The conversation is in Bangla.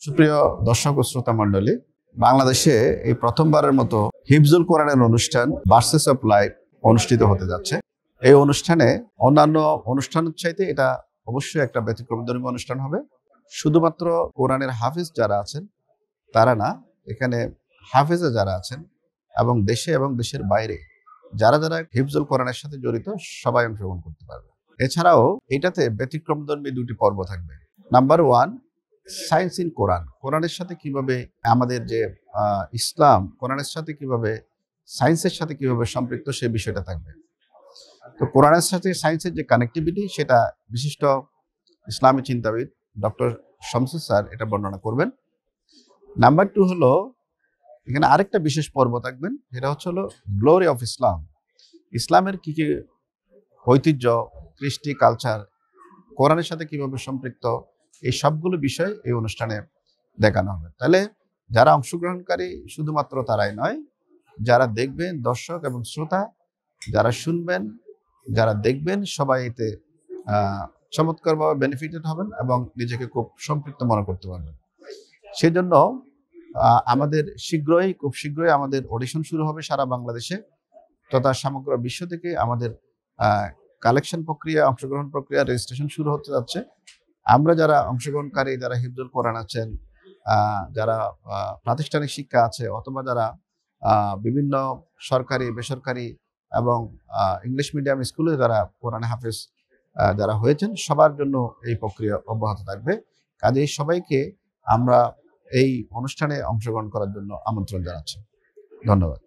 সুপ্রিয় দর্শক ও শ্রোতা মণ্ডলী, বাংলাদেশে এই প্রথমবারের মতো হিফজুল কোরআনের অনুষ্ঠান ভার্সেস অফ লাইফ অনুষ্ঠিত হতে যাচ্ছে। এই অনুষ্ঠানে অন্যান্য অনুষ্ঠানের চাইতে এটা অবশ্যই একটা ব্যতিক্রমধর্মী অনুষ্ঠান হবে। শুধুমাত্র কোরআনের হাফিজ যারা আছেন তারা না, এখানে হাফিজে যারা আছেন এবং দেশে এবং দেশের বাইরে যারা যারা হিফজুল কোরআনের সাথে জড়িত সবাই অংশগ্রহণ করতে পারবে। এছাড়াও এটাতে ব্যতিক্রমধর্মী দুটি পর্ব থাকবে। নাম্বার 1, সায়েন্স ইন কোরআন। কোরআনের সাথে কিভাবে আমাদের যে ইসলাম কোরআনের সাথে কিভাবে সায়েন্সের সাথে কিভাবে সম্পৃক্ত সে বিষয়টা থাকবে। তো কোরআনের সাথে সায়েন্সের যে কানেক্টিভিটি সেটা বিশিষ্ট ইসলামী চিন্তাবিদ ডক্টর শামসুল স্যার এটা বর্ণনা করবেন। নাম্বার 2 হলো এখানে আরেকটা বিশেষ পর্ব থাকবেন, সেটা হলো গ্লোরি অফ ইসলাম। ইসলামের কি কি ঐতিহ্য, কৃষ্টি, কালচার কোরআনের সাথে কিভাবে সম্পৃক্ত, এই সবগুলো বিষয় এই অনুষ্ঠানে দেখানো হবে। তাহলে যারা অংশগ্রহণকারী শুধুমাত্র তারাই নয়, যারা দেখবেন দর্শক এবং শ্রোতা, যারা শুনবেন, যারা দেখবেন সবাই এতে চমৎকারভাবে বেনিফিটেড হবেন এবং নিজেকে খুব সম্পৃক্ত মনে করতে পারবেন। সেই জন্য আমাদের খুব শীঘ্রই আমাদের অডিশন শুরু হবে সারা বাংলাদেশে তথা সমগ্র বিশ্ব থেকে। আমাদের কালেকশন প্রক্রিয়া, অংশগ্রহণ প্রক্রিয়া, রেজিস্ট্রেশন শুরু হতে যাচ্ছে। আমরা যারা অংশগ্রহণকারী, যারা হিফজুল কোরআন আছেন, যারা প্রাতিষ্ঠানিক শিক্ষা আছে অথবা যারা বিভিন্ন সরকারি, বেসরকারি এবং ইংলিশ মিডিয়াম স্কুলে যারা কোরআন হাফেজ যারা হয়েছেন সবার জন্য এই প্রক্রিয়া অব্যাহত থাকবে। কাজেই সবাইকে আমরা এই অনুষ্ঠানে অংশগ্রহণ করার জন্য আমন্ত্রণ জানাচ্ছি। ধন্যবাদ।